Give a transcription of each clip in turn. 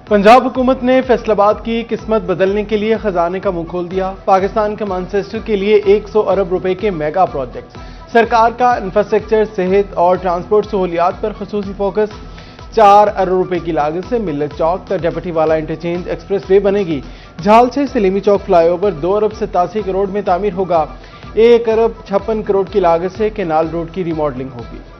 पंजाब हुकूमत ने फैसलाबाद की किस्मत बदलने के लिए खजाने का मुंह खोल दिया। पाकिस्तान के मैनचेस्टर के लिए 100 अरब रुपए के मेगा प्रोजेक्ट। सरकार का इंफ्रास्ट्रक्चर, सेहत और ट्रांसपोर्ट सहूलियात पर खसूसी फोकस। 4 अरब रुपए की लागत से मिल्लत चौक तक डेप्टी वाला इंटरचेंज एक्सप्रेस वे बनेगी। झाल से सलीमी चौक फ्लाईओवर 2 अरब 87 करोड़ में तामीर होगा। 1 अरब 56 करोड़ की लागत से केनाल रोड की रिमॉडलिंग होगी।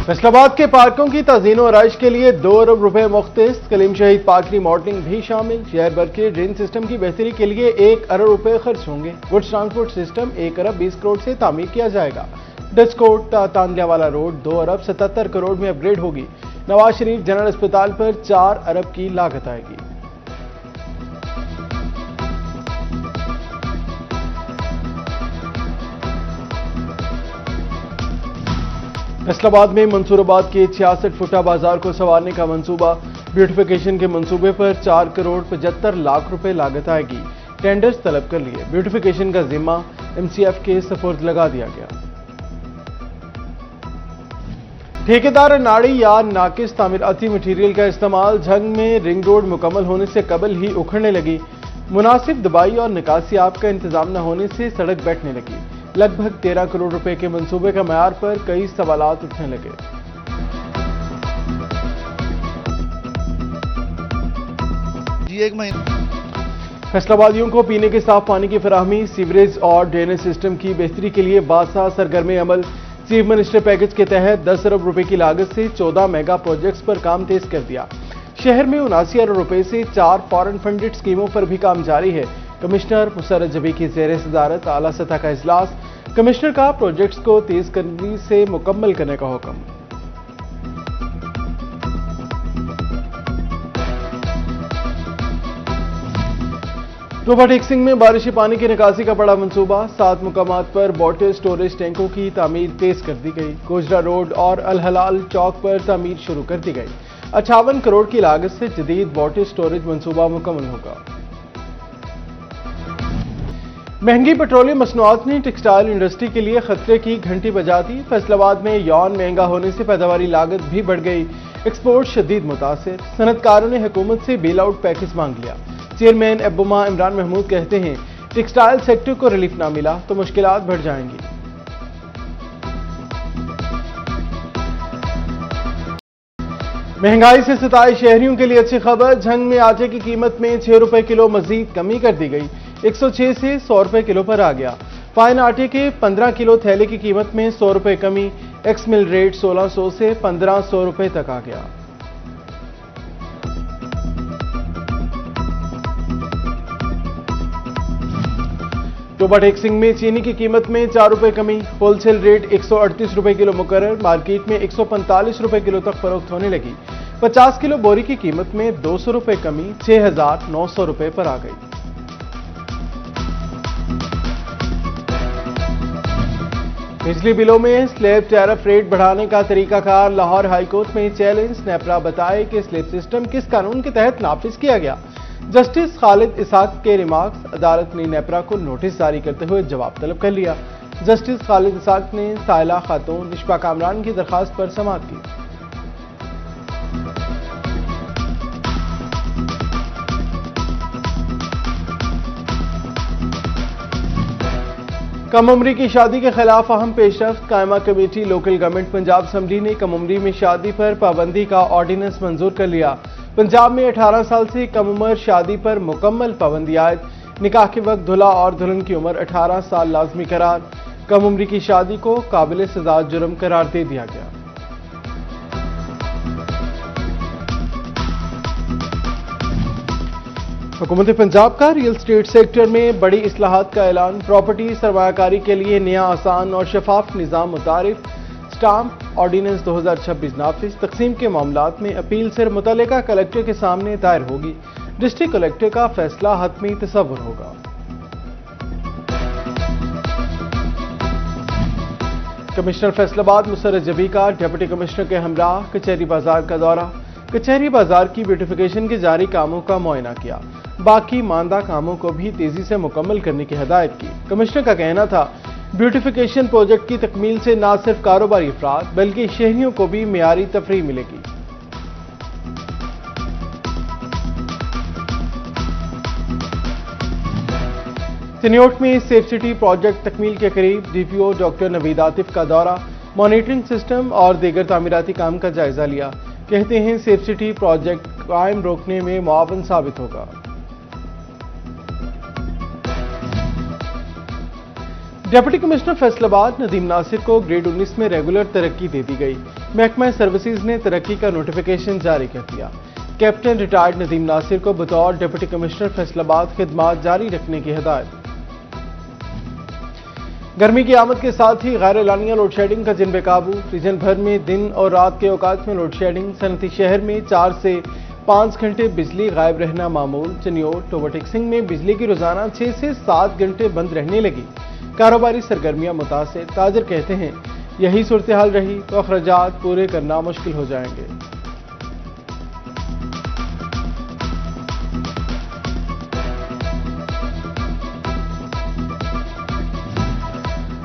फैसलाबाद के पार्कों की तज़ीन और आराइश के लिए 2 अरब रुपए मुख्तस। कलीम शहीद पार्क रिमॉडलिंग भी शामिल। शहर भर के ड्रेन सिस्टम की बेहतरी के लिए 1 अरब रुपए खर्च होंगे। गुड्स ट्रांसपोर्ट सिस्टम 1 अरब 20 करोड़ से तामीर किया जाएगा। डस्कोट तांदलियावाला रोड 2 अरब 77 करोड़ में अपग्रेड होगी। नवाज शरीफ जनरल अस्पताल पर 4 अरब की लागत आएगी। फैसलाबाद में मंसूराबाद के 66 फुटा बाजार को संवारने का मंसूबा। ब्यूटिफिकेशन के मंसूबे पर 4 करोड़ 75 लाख रुपए लागत आएगी। टेंडर्स तलब कर लिए। ब्यूटिफिकेशन का जिम्मा MCF के सपुर्द लगा दिया गया। ठेकेदार नाड़ी या नाकिस तामीराती मटीरियल का इस्तेमाल। झंग में रिंग रोड मुकम्मल होने से कबल ही उखड़ने लगी। मुनासिब दबाई और निकासी आप का इंतजाम न होने से सड़क बैठने लगी। लगभग 13 करोड़ रुपए के मंसूबे का मयार पर कई सवालात उठने लगे। एक महीना फैसलाबादियों को पीने के साफ पानी की फराहमी, सीवरेज और ड्रेनेज सिस्टम की बेहतरी के लिए बासा सरगर्म अमल। चीफ मिनिस्टर पैकेज के तहत 10 अरब रुपए की लागत से 14 मेगा प्रोजेक्ट्स पर काम तेज कर दिया। शहर में 79 अरब रुपए से 4 फॉरेन फंडेड स्कीमों पर भी काम जारी है। कमिश्नर मुसर्रत जबी की ज़ेर सदारत आला सतह का इजलास। कमिश्नर का प्रोजेक्ट्स को तेज करने से मुकम्मल करने का हुक्म। टोबा टेक सिंह में बारिशी पानी की निकासी का बड़ा मंसूबा। 7 मुकामात पर वाटर स्टोरेज टैंकों की तामीर तेज कर दी गई। गोजरा रोड और अल हलाल चौक पर तामीर शुरू कर दी गई। 58 करोड़ की लागत से जदीद वाटर स्टोरेज मंसूबा मुकम्मल होगा। महंगी पेट्रोलियम मसनूआत ने टेक्सटाइल इंडस्ट्री के लिए खतरे की घंटी बजा दी। फैसलाबाद में यौन महंगा होने से पैदावारी लागत भी बढ़ गई। एक्सपोर्ट शदीद मुतासिर। सनतकारों ने हुकूमत से बेल आउट पैकेज मांग लिया। चेयरमैन एबुमा इमरान महमूद कहते हैं, टेक्सटाइल सेक्टर को रिलीफ ना मिला तो मुश्किलात बढ़ जाएंगी। महंगाई से सताए शहरियों के लिए अच्छी खबर। झंग में आटे की कीमत में 6 रुपए किलो मजीद कमी कर दी गई। 106 से 100 रुपए किलो पर आ गया। फाइन आटे के 15 किलो थैले की कीमत में 100 रुपए कमी। एक्स मिल रेट 1600 से 1500 रुपए तक आ गया। टोबा टेक सिंह में चीनी की कीमत में 4 रुपए कमी। होलसेल रेट 138 रुपए किलो मुकर्रर। मार्केट में 145 रुपए किलो तक फरोख्त होने लगी। 50 किलो बोरी की कीमत में 200 रुपए कमी 6900 रुपए पर आ गई। बिजली बिलों में स्लैब टैरिफ रेट बढ़ाने का तरीकाकार। लाहौर हाईकोर्ट में चैलेंज। नेपरा बताए कि स्लैब सिस्टम किस कानून के तहत नाफिज किया गया। जस्टिस खालिद इसाक के रिमार्क्स। अदालत ने नेपरा को नोटिस जारी करते हुए जवाब तलब कर लिया। जस्टिस खालिद इसाक ने साहिला खातून इश्फा कामरान की दरखास्त पर समाअत की। कम उम्री की शादी के खिलाफ अहम पेशरफ्त। कायमा committee local government Punjab assembly ने कम उम्री में शादी पर पाबंदी का ऑर्डिनेंस मंजूर कर लिया। पंजाब में 18 साल से कम उम्र शादी पर मुकम्मल पाबंदी आयद। निकाह के वक्त दूल्हा और दुल्हन की उम्र 18 साल लाजमी करार। कम उम्री की शादी को काबिल सजा जुर्म करार दे दिया गया। हुकूमत पंजाब का रियल स्टेट सेक्टर में बड़ी इस्लाहात का ऐलान। प्रॉपर्टी सरमायाकारी के लिए नया आसान और शफाफ निज़ाम मुतारिफ। स्टाम्प ऑर्डिनेंस 2026 नाफिज। तकसीम के मामलात में अपील सिर्फ मुतल्लिका कलेक्टर के सामने दायर होगी। डिस्ट्रिक्ट कलेक्टर का फैसला हतमी तसव्वुर होगा। कमिश्नर फैसलाबाद मुसर्रत जबी का डिप्टी कमिश्नर के हमराह कचहरी बाजार का दौरा। कचहरी बाजार की ब्यूटिफिकेशन के जारी कामों का मुआयना किया। बाकी मानदा कामों को भी तेजी से मुकम्मल करने की हिदायत की। कमिश्नर का कहना था ब्यूटिफिकेशन प्रोजेक्ट की तकमील से न सिर्फ कारोबारी अफराद बल्कि शहरियों को भी मियारी तफरीह मिलेगी। चिन्योट में सेफ सिटी प्रोजेक्ट तकमील के करीब डीपीओ डॉक्टर नवीद आतिफ का दौरा, मॉनिटरिंग सिस्टम और दीगर तामीराती काम का जायजा लिया। कहते हैं सेफ सिटी प्रोजेक्ट क्राइम रोकने में मुआवन साबित होगा। डिप्टी कमिश्नर फैसलाबाद नदीम नासिर को ग्रेड 19 में रेगुलर तरक्की दे दी गई। महकमा सर्विसेज ने तरक्की का नोटिफिकेशन जारी कर दिया। कैप्टन रिटायर्ड नदीम नासिर को बतौर डिप्टी कमिश्नर फैसलाबाद खिदमात जारी रखने की हिदायत। गर्मी की आमद के साथ ही गैर एलानिया लोड शेडिंग का जिन बेकाबू, रीजन भर में दिन और रात के औकात में लोड शेडिंग, सनती शहर में 4 से 5 घंटे बिजली गायब रहना मामूल। चिन्योट ओवरटेक्सिंग में बिजली की रोजाना 6 से 7 घंटे बंद रहने लगी। कारोबारी सरगर्मियां मुतासिर। ताजिर कहते हैं यही सूरत हाल रही तो अखराजात पूरे करना मुश्किल हो जाएंगे।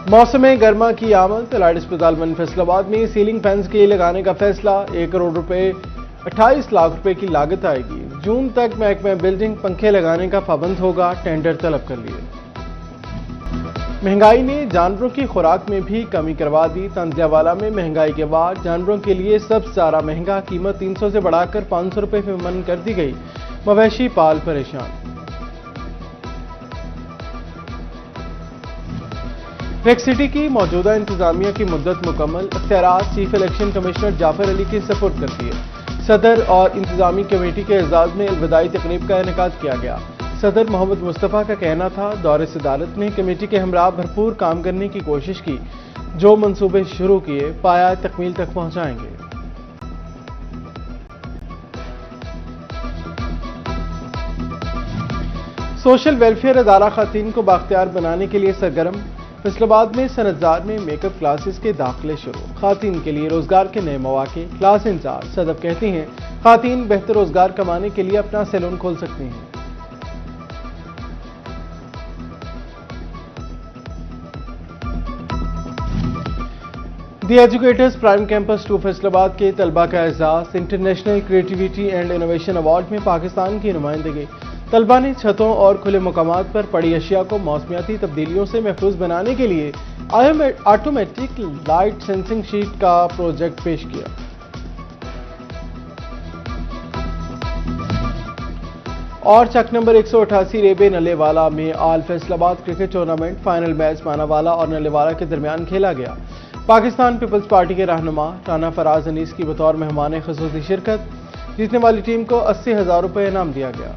मौसम गर्मा की आमद। एलाइड अस्पताल मन फैसलाबाद में सीलिंग फैंस के लगाने का फैसला। 1 करोड़ रुपए 28 लाख रुपए की लागत आएगी। जून तक महकमा बिल्डिंग पंखे लगाने का पाबंद होगा। टेंडर तलब कर लिए। महंगाई ने जानवरों की खुराक में भी कमी करवा दी। तंजियावाला में महंगाई के बाद जानवरों के लिए सबसे ज्यादा महंगा कीमत 300 से बढ़ाकर 500 रुपए में मन कर दी गई। मवेशी पाल परेशान। रेक्स सिटी की मौजूदा इंतजामिया की मुद्दत मुकम्मल। इख्तियारात chief election commissioner Jafar Ali के सपुर्द कर दिए। सदर और इंतजामी कमेटी के एजाज में अलविदाई तकरीब का इनेकाद किया गया। सदर मोहम्मद मुस्तफ़ा का कहना था दौरे सदारत में कमेटी के हमरा भरपूर काम करने की कोशिश की। जो मंसूबे शुरू किए पाया तकमील तक पहुंचाएंगे। सोशल वेलफेयर अदारा खातून को बाख्तियार बनाने के लिए सरगर्म। फैसलाबाद में सनतजार में मेकअप क्लासेस के दाखिले शुरू। खातून के लिए रोजगार के नए मौके। क्लास इंचार्ज सदब कहती हैं खातून बेहतर रोजगार कमाने के लिए अपना सैलून खोल सकती हैं। The educators prime campus 2 Faisalabad के तलबा का एजाज। International creativity and innovation award में पाकिस्तान की नुमाइंदगी। तलबा ने छतों और खुले मकामात पर पड़ी अशिया को मौसमियाती तब्दीलियों से महफूज बनाने के लिए ऑटोमेटिक लाइट सेंसिंग शीट का प्रोजेक्ट पेश किया। और चक नंबर 188 रेबे नलेवाला में all Faisalabad cricket tournament final match Manawala और नलेवाला के दरमियान खेला गया। पाकिस्तान पीपल्स पार्टी के रहनुमा राना फराज अनीस की बतौर मेहमान खुसूसी शिरकत। जीतने वाली टीम को 80,000 रुपये इनाम दिया गया।